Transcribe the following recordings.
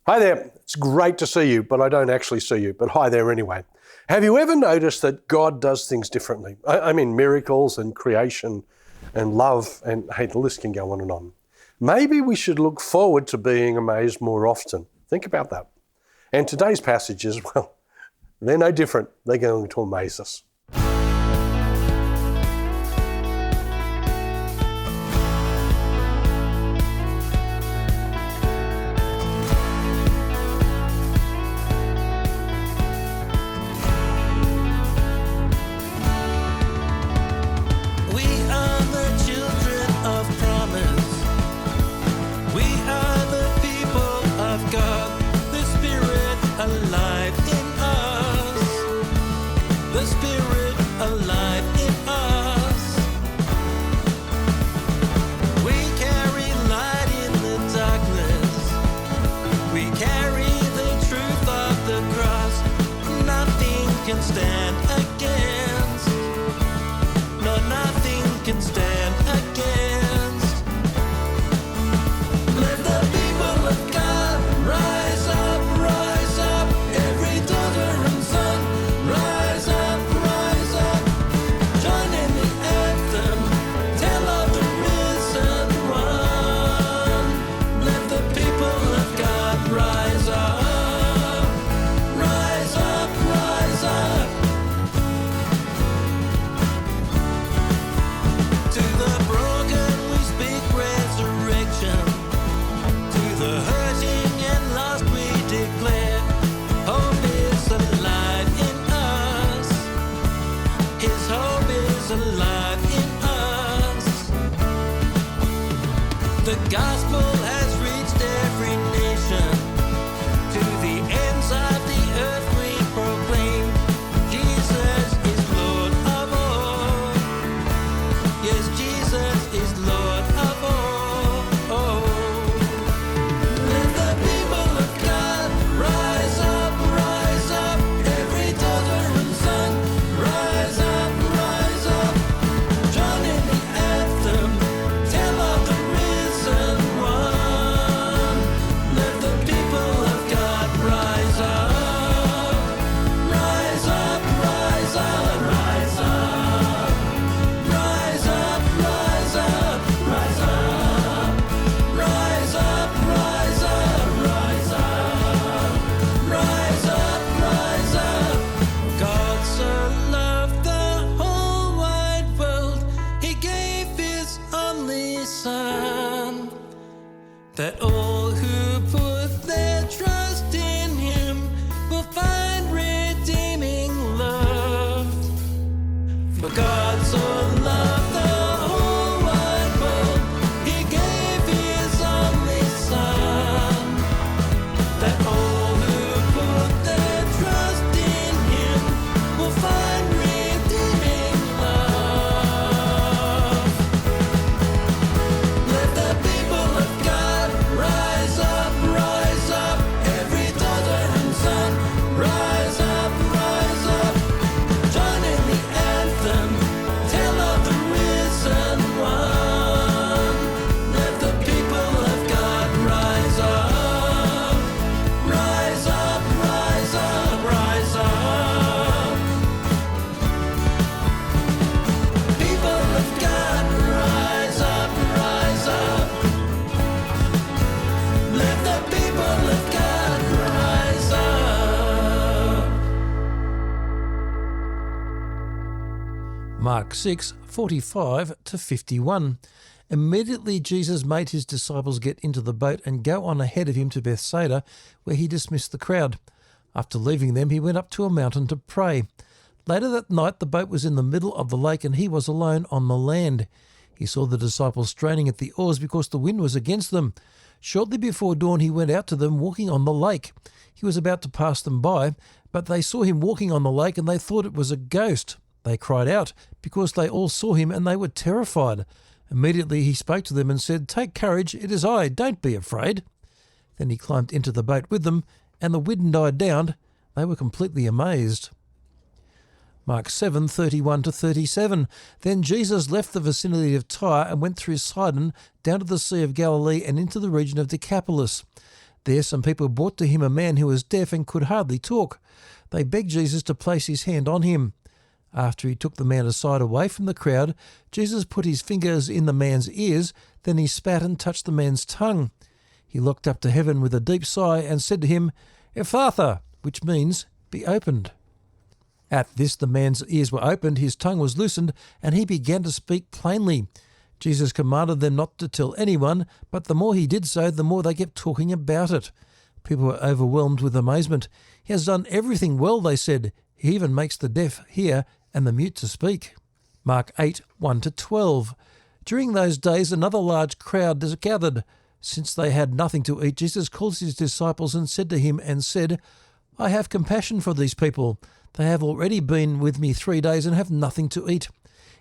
Hi there. It's great to see you, but I don't actually see you. But hi there anyway. Have you ever noticed that God does things differently? I mean, miracles and creation and love, and hey, the list can go on and on. Maybe we should look forward to being amazed more often. Think about that. And today's passages, well, they're no different. They're going to amaze us. The gospel has reached every nation. To the ends of the earth we proclaim, Jesus is Lord of all. Yes, Jesus is Lord of all. Let the people of God rise up, every daughter and son. Rise up, join in the anthem, tell of the risen one. Let the people of God rise up, rise up, rise up, rise up, rise up, rise up, rise up, rise up, rise up, rise up, rise up, rise up. God so loved the whole wide world, He gave His only Son, that all who put their trust in Him will find redeeming love. For God so loved the whole wide world, He gave His only Son, that all who put their trust in Him will find redeeming love. Let the people of God rise up, every daughter and son. Rise up, join in the anthem, tell of the risen one. Let the people of God rise up, rise up, rise up, rise up. People of God rise up, rise up. Let the people of God rise up. Mark 6:45-51. Immediately Jesus made his disciples get into the boat and go on ahead of him to Bethsaida, where he dismissed the crowd. After leaving them, he went up to a mountain to pray. Later that night, the boat was in the middle of the lake and he was alone on the land. He saw the disciples straining at the oars because the wind was against them. Shortly before dawn, he went out to them walking on the lake. He was about to pass them by, but they saw him walking on the lake and they thought it was a ghost. They cried out because they all saw him and they were terrified. Immediately he spoke to them and said, "Take courage, it is I, don't be afraid." Then he climbed into the boat with them, and the wind died down. They were completely amazed. Mark 7:31-37. Then Jesus left the vicinity of Tyre and went through Sidon down to the Sea of Galilee and into the region of Decapolis. There some people brought to him a man who was deaf and could hardly talk. They begged Jesus to place his hand on him. After he took the man aside away from the crowd, Jesus put his fingers in the man's ears, then he spat and touched the man's tongue. He looked up to heaven with a deep sigh and said to him, "Ephphatha," which means, "be opened." At this the man's ears were opened, his tongue was loosened, and he began to speak plainly. Jesus commanded them not to tell anyone, but the more he did so, the more they kept talking about it. People were overwhelmed with amazement. "He has done everything well," they said. "He even makes the deaf hear and the mute to speak." Mark 8, 1-12. During those days another large crowd gathered. Since they had nothing to eat, Jesus called his disciples and said to him, "I have compassion for these people. They have already been with me 3 days and have nothing to eat.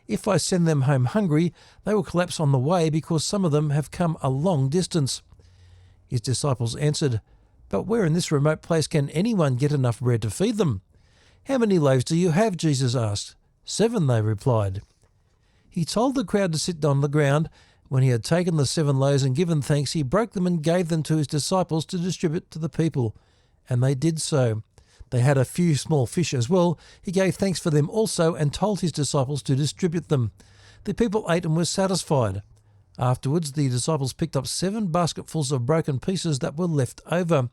If I send them home hungry, they will collapse on the way because some of them have come a long distance." His disciples answered, "But where in this remote place can anyone get enough bread to feed them?" "How many loaves do you have?" Jesus asked. 7, they replied. He told the crowd to sit on the ground. When he had taken the 7 loaves and given thanks, he broke them and gave them to his disciples to distribute to the people. And they did so. They had a few small fish as well. He gave thanks for them also and told his disciples to distribute them. The people ate and were satisfied. Afterwards, the disciples picked up 7 basketfuls of broken pieces that were left over.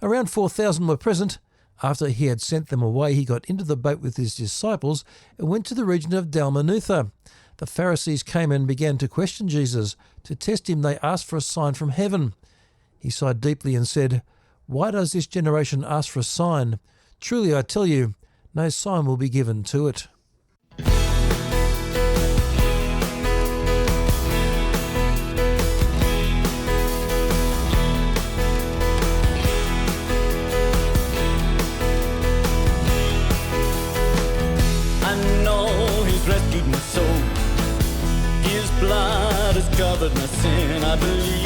Around 4,000 were present. After he had sent them away, he got into the boat with his disciples and went to the region of Dalmanutha. The Pharisees came and began to question Jesus. To test him, they asked for a sign from heaven. He sighed deeply and said, "Why does this generation ask for a sign? Truly I tell you, no sign will be given to it." I know he's rescued my soul. His blood has covered my sin. I believe.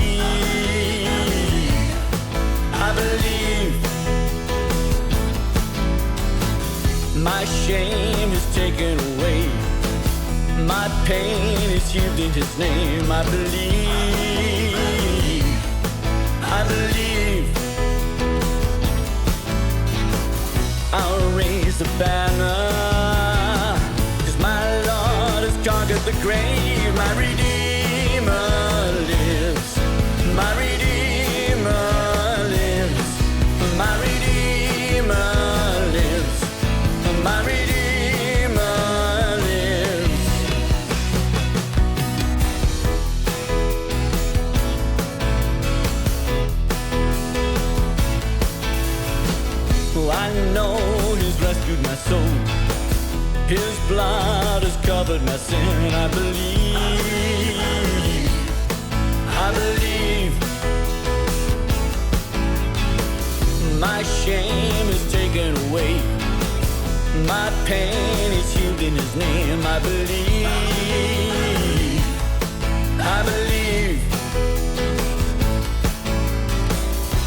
My shame is taken away. My pain is healed in his name. I believe. I'll raise the banner, 'cause my Lord has conquered the grave. My Redeemer lives. My Redeemer lives. My Redeemer lives. My Redeemer lives. Oh, I know he's rescued my soul. His blood has covered my sin. I believe. My shame is taken away. My pain is healed in his name. I believe.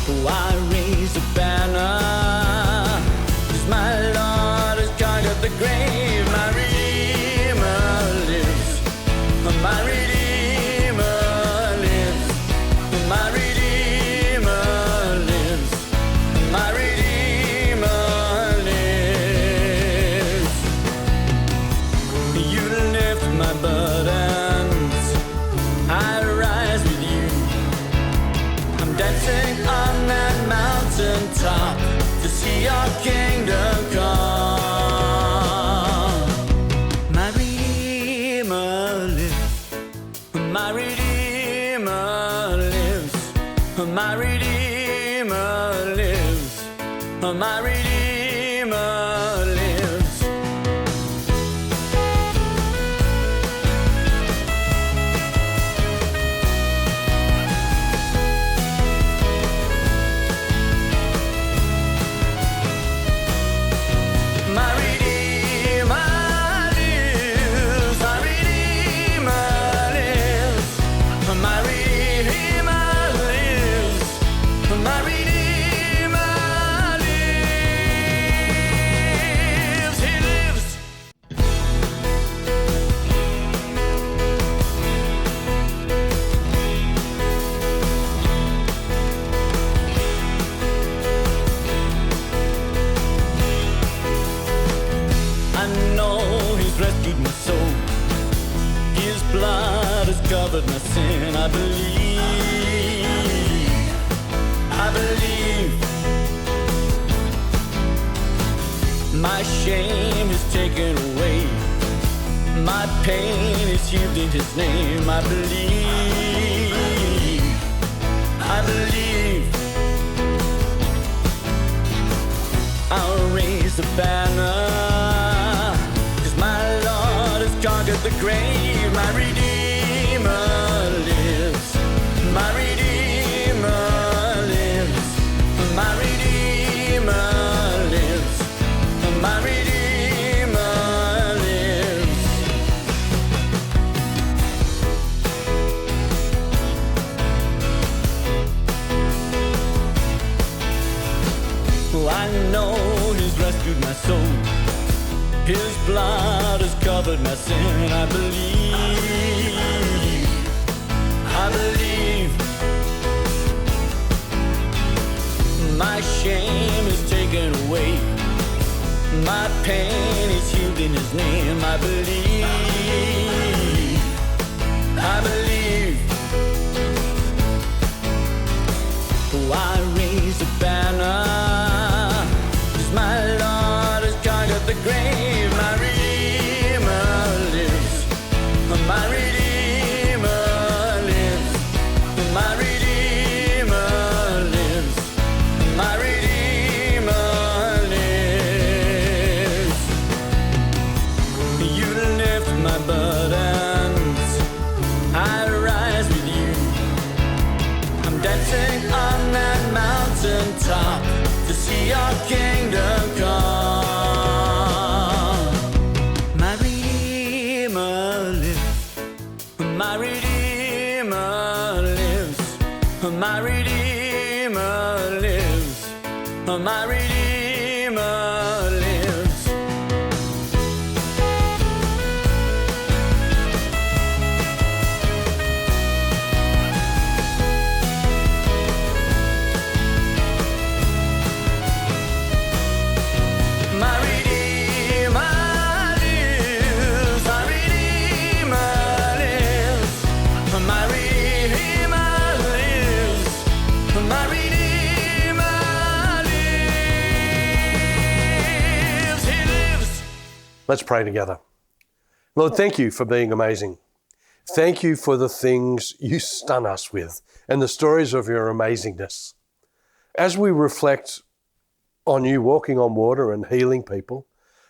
Oh, I raise a banner, 'cause my Lord has conquered the grave. My Redeemer lives. My Redeemer lives. My Redeemer lives. My Redeemer lives. You lift my burdens, I rise with you. I'm dancing on that mountaintop to see your kingdom come. My Redeemer lives. My Redeemer lives. My Redeemer lives. My Redeemer lives. My Redeemer lives. My Redeemer lives. My Redeemer lives. My Redeemer lives. covered my sin. I believe my shame is taken away. My pain is healed in His name. I believe I'll raise the banner, 'cause my Lord has conquered the grave. My Redeemer lives. My Redeemer lives. My Redeemer lives. My Redeemer lives. Oh, I know He's rescued my soul. His blood has covered my sin. I believe my shame is taken away. My pain is healed in His name. I believe oh, I raise a banner, 'cause my Lord has conquered the grave. My Redeemer lives. My Redeemer lives. My Redeemer lives. My Redeemer lives. You lift my burdens, I rise with you. I'm dancing on that mountaintop to see Your kingdom come. My Redeemer lives. My Redeemer lives. My Redeemer lives. My Redeemer lives. My Redeemer lives. My Redeemer lives. My Redeemer lives. My Redeemer lives. He lives. Let's pray together. Lord, thank You for being amazing. Thank You for the things You stun us with and the stories of Your amazingness. As we reflect on You walking on water and healing people,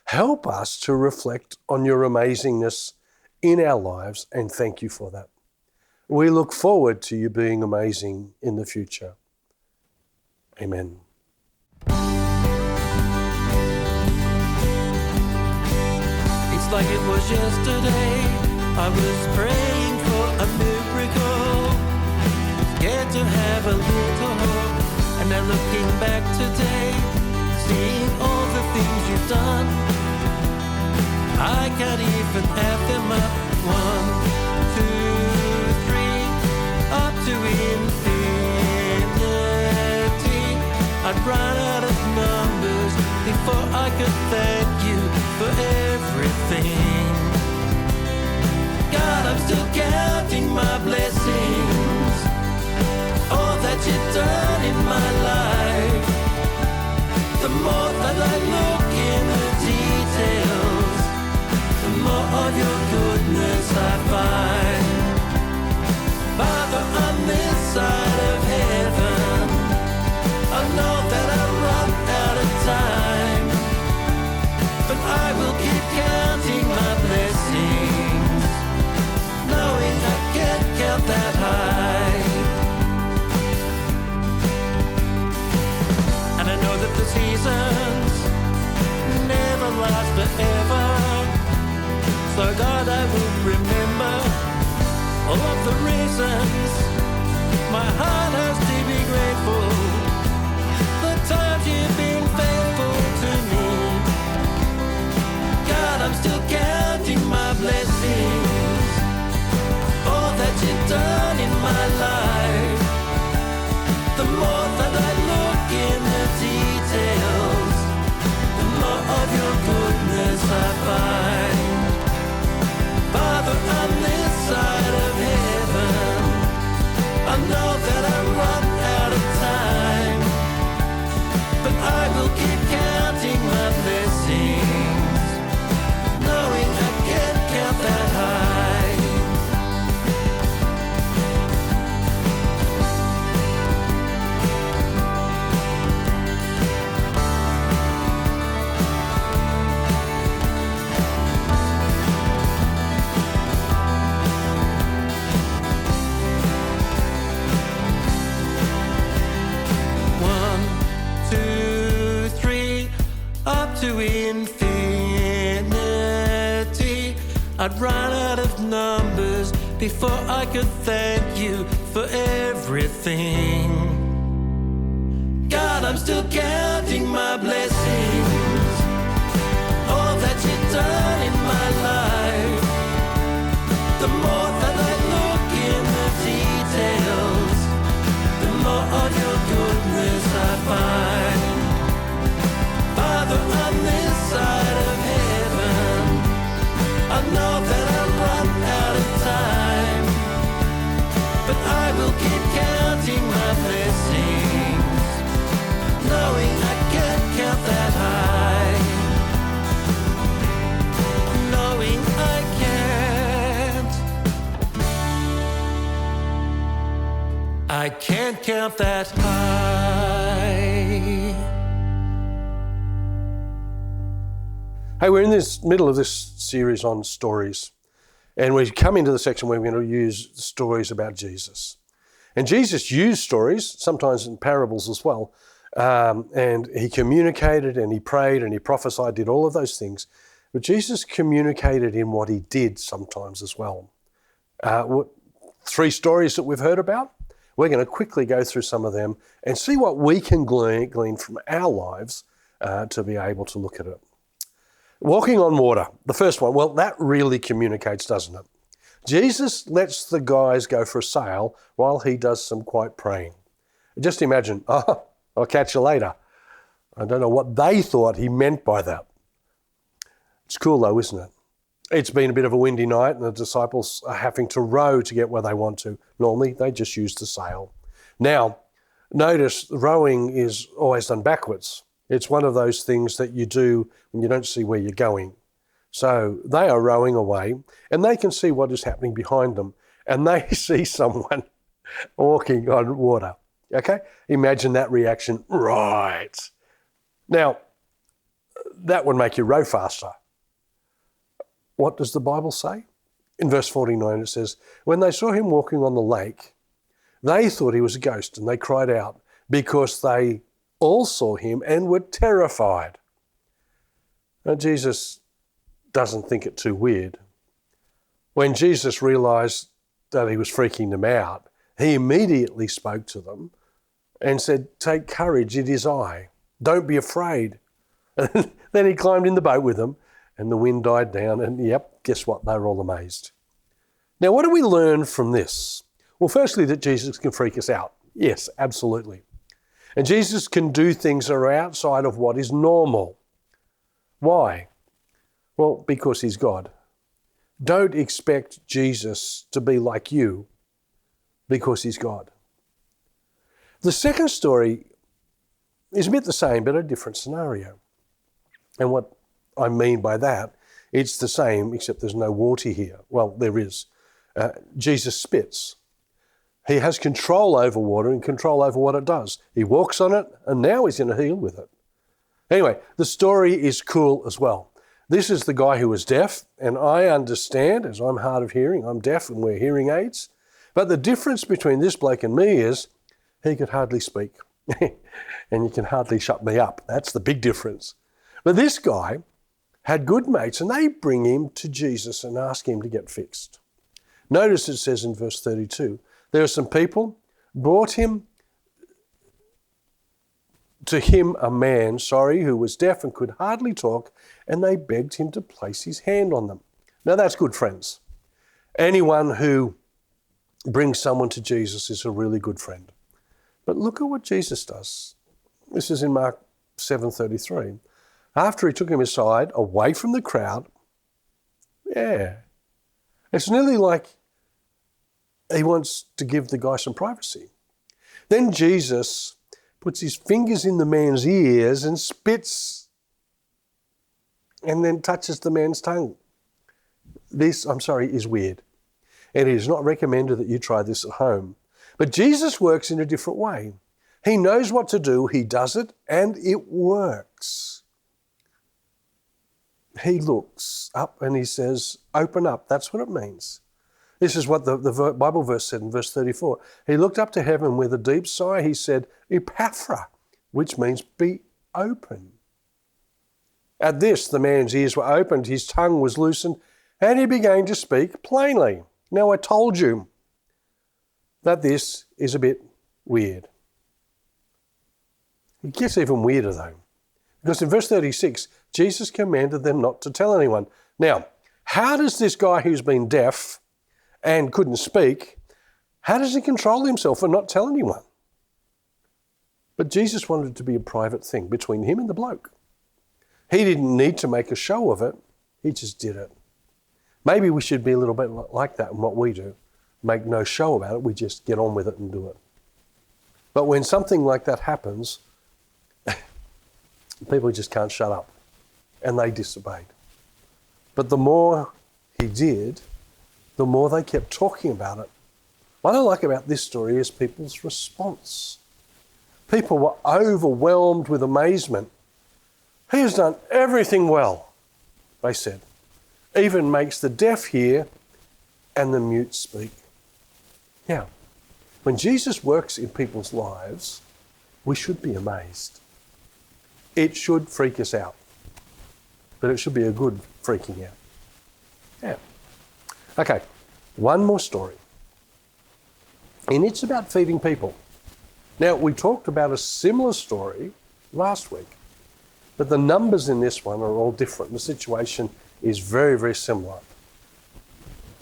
help us to reflect on Your amazingness in our lives, and thank You for that. We look forward to You being amazing in the future. Amen. It's like it was yesterday. I was praying for a miracle, scared to have a little hope. And now looking back today, seeing all the things You've done, I can't even add them up. 1, 2, 3, up to infinity. I'd run out of numbers before I could thank You for everything. God, I'm still counting my blessings, all that You've done in my life. The more that I look in the details, the more of Your goodness I find. Father, on this side of heaven, I know that I'll run out of time, but I will keep counting my blessings, knowing I can't count that high. And I know that the seasons never last forever, so God, I will remember all of the reasons my heart has to be grateful. The times You've been faithful to me. God, I'm still counting my blessings, all that You've done in my life. The more that I look in the details, the more of Your goodness I find. Father, on this side of heaven, I'd run out of numbers before I could thank you for everything. God, I'm still counting my blessings, all that you've done in my life. The more that I look in the details, the more of your goodness I find. Father, on this side of heaven, I know that I'll run out of time, but I will keep counting my blessings, knowing I can't count that high, knowing I can't count that high. Hey, we're in this middle of this series on stories, and we come into the section where we're going to use stories about Jesus. And Jesus used stories, sometimes in parables as well, and he communicated and he prayed and he prophesied, did all of those things. But Jesus communicated in what he did sometimes as well. 3 stories that we've heard about. We're going to quickly go through some of them and see what we can glean from our lives to be able to look at it. Walking on water, the first one, well, that really communicates, doesn't it? Jesus lets the guys go for a sail while he does some quiet praying. Just imagine, oh, I'll catch you later. I don't know what they thought he meant by that. It's cool though, isn't it? It's been a bit of a windy night and the disciples are having to row to get where they want to. Normally, they just use the sail. Now, notice rowing is always done backwards. It's one of those things that you do when you don't see where you're going. So they are rowing away and they can see what is happening behind them and they see someone walking on water. Okay? Imagine that reaction. Right. Now, that would make you row faster. What does the Bible say? In verse 49 it says, when they saw him walking on the lake, they thought he was a ghost and they cried out because they all saw him and were terrified. Now, Jesus doesn't think it too weird. When Jesus realized that he was freaking them out, he immediately spoke to them and said, take courage, it is I. Don't be afraid. And then he climbed in the boat with them and the wind died down and yep, guess what? They were all amazed. Now, what do we learn from this? Well, firstly, that Jesus can freak us out. Yes, absolutely. And Jesus can do things that are outside of what is normal. Why? Well, because he's God. Don't expect Jesus to be like you because he's God. The second story is a bit the same, but a different scenario. And what I mean by that, it's the same, except there's no water here. Well, there is. Jesus spits. He has control over water and control over what it does. He walks on it and now he's going to heal with it. Anyway, the story is cool as well. This is the guy who was deaf, and I understand, as I'm hard of hearing, I'm deaf and wear hearing aids. But the difference between this bloke and me is he could hardly speak and you can hardly shut me up. That's the big difference. But this guy had good mates and they bring him to Jesus and ask him to get fixed. Notice it says in verse 32, there are some people brought him to him a man, who was deaf and could hardly talk, and they begged him to place his hand on them. Now that's good, friends. Anyone who brings someone to Jesus is a really good friend. But look at what Jesus does. This is in Mark 7:33. After he took him aside, away from the crowd, it's nearly like he wants to give the guy some privacy. Then Jesus puts his fingers in the man's ears and spits and then touches the man's tongue. This, is weird. And it is not recommended that you try this at home. But Jesus works in a different way. He knows what to do, he does it, and it works. He looks up and he says, open up. That's what it means. This is what the Bible verse said in verse 34. He looked up to heaven with a deep sigh. He said, Epaphra, which means be open. At this, the man's ears were opened, his tongue was loosened, and he began to speak plainly. Now I told you that this is a bit weird. It gets even weirder though, because in verse 36, Jesus commanded them not to tell anyone. Now, how does this guy who's been deaf and couldn't speak, how does he control himself and not tell anyone? But Jesus wanted it to be a private thing between him and the bloke. He didn't need to make a show of it, he just did it. Maybe we should be a little bit like that in what we do. Make no show about it, we just get on with it and do it. But when something like that happens, people just can't shut up, and they disobeyed. But the more he did, the more they kept talking about it. What I like about this story is people's response. People were overwhelmed with amazement. He has done everything well, they said. Even makes the deaf hear and the mute speak. Now, when Jesus works in people's lives, we should be amazed. It should freak us out, but it should be a good freaking out. Yeah. Okay, one more story. And it's about feeding people. Now, we talked about a similar story last week, but the numbers in this one are all different. The situation is very, very similar.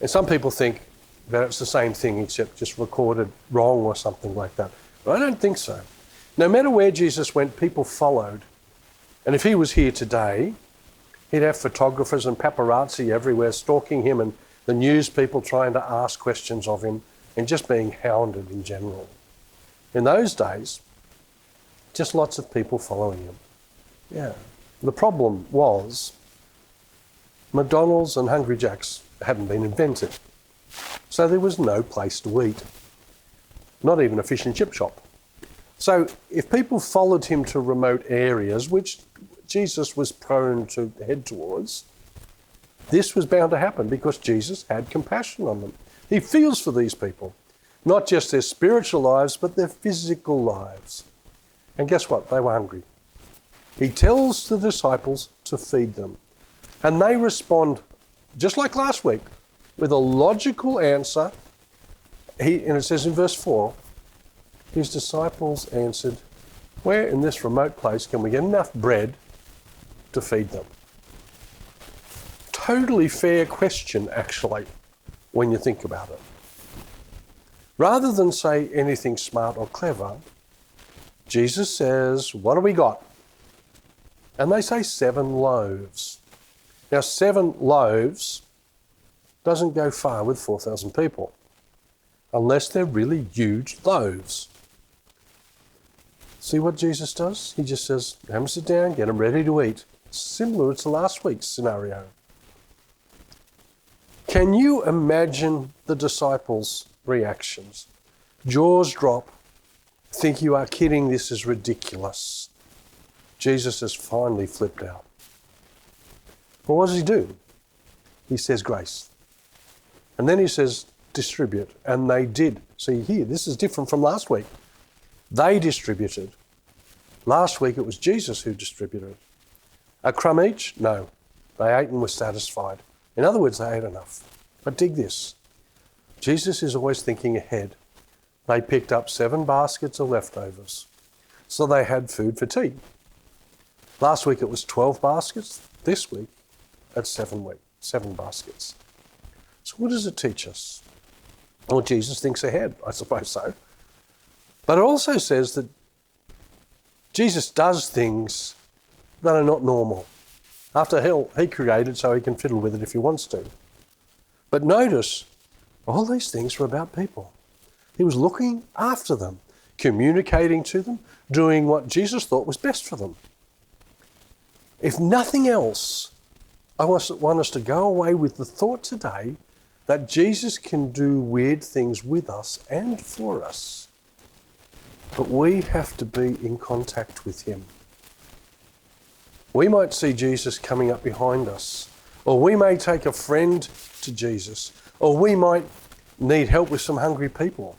And some people think that it's the same thing except just recorded wrong or something like that. But I don't think so. No matter where Jesus went, people followed. And if he was here today, he'd have photographers and paparazzi everywhere stalking him, and the news people trying to ask questions of him, and just being hounded in general. In those days, just lots of people following him. Yeah. The problem was McDonald's and Hungry Jack's hadn't been invented. So there was no place to eat. Not even a fish and chip shop. So if people followed him to remote areas, which Jesus was prone to head towards, this was bound to happen because Jesus had compassion on them. He feels for these people, not just their spiritual lives, but their physical lives. And guess what? They were hungry. He tells the disciples to feed them. And they respond, just like last week, with a logical answer. And it says in verse 4, his disciples answered, where in this remote place can we get enough bread to feed them? Totally fair question, actually, when you think about it. Rather than say anything smart or clever, Jesus says, what do we got? And they say 7 loaves. Now, 7 loaves doesn't go far with 4,000 people, unless they're really huge loaves. See what Jesus does? He just says, have them sit down, get them ready to eat. Similar to last week's scenario. Can you imagine the disciples' reactions? Jaws drop, think you are kidding, this is ridiculous. Jesus has finally flipped out. But what does he do? He says grace. And then he says distribute, and they did. See here, this is different from last week. They distributed. Last week it was Jesus who distributed. A crumb each? No. They ate and were satisfied. In other words, they ate enough. But dig this. Jesus is always thinking ahead. They picked up 7 baskets of leftovers, so they had food for tea. Last week it was 12 baskets. This week it's 7 baskets. So what does it teach us? Well, Jesus thinks ahead, I suppose so. But it also says that Jesus does things that are not normal. After hell, he created so he can fiddle with it if he wants to. But notice, all these things were about people. He was looking after them, communicating to them, doing what Jesus thought was best for them. If nothing else, I want us to go away with the thought today that Jesus can do weird things with us and for us. But we have to be in contact with him. We might see Jesus coming up behind us, or we may take a friend to Jesus, or we might need help with some hungry people.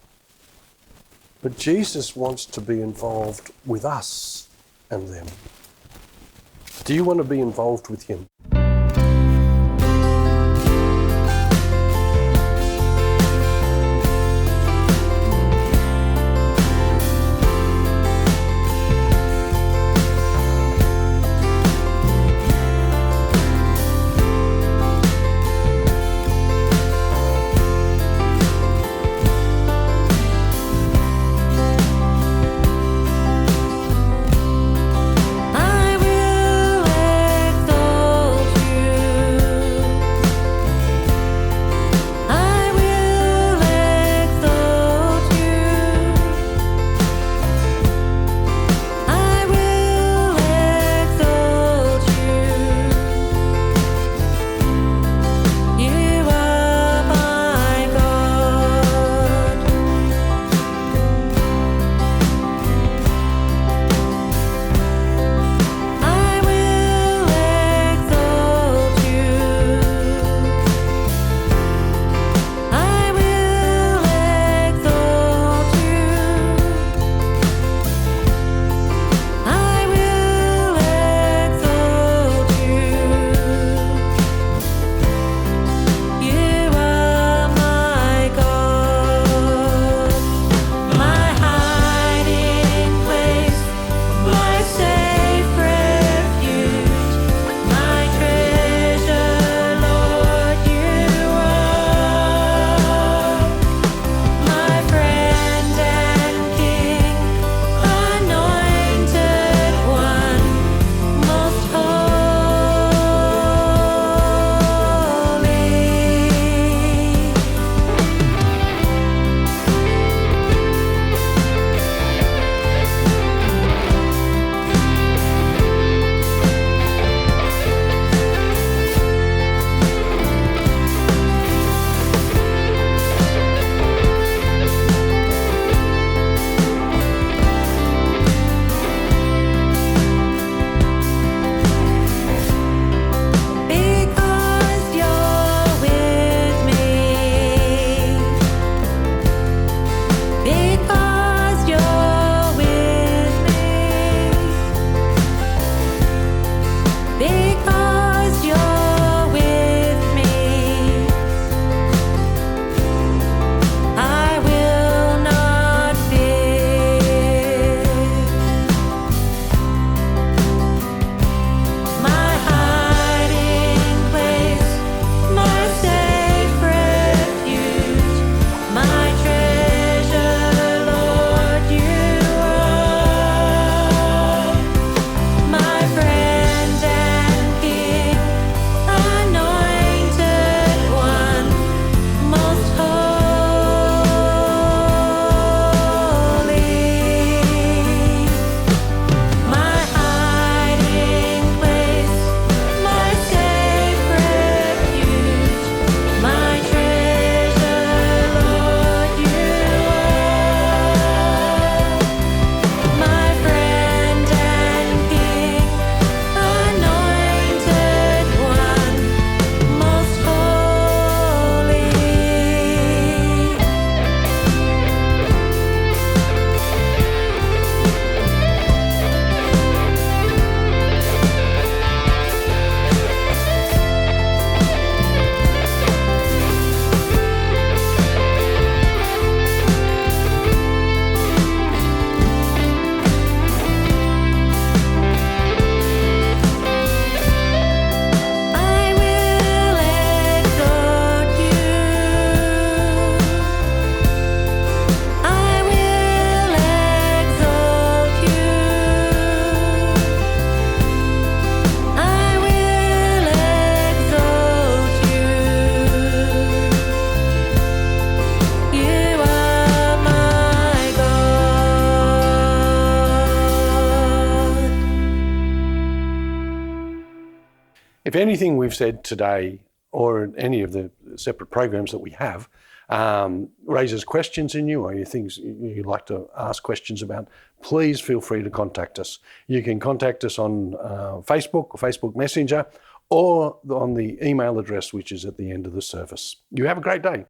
But Jesus wants to be involved with us and them. Do you want to be involved with him? If anything we've said today or in any of the separate programs that we have raises questions in you, or you things you'd like to ask questions about, please feel free to contact us. You can contact us on Facebook or Facebook Messenger, or on the email address which is at the end of the service. You have a great day.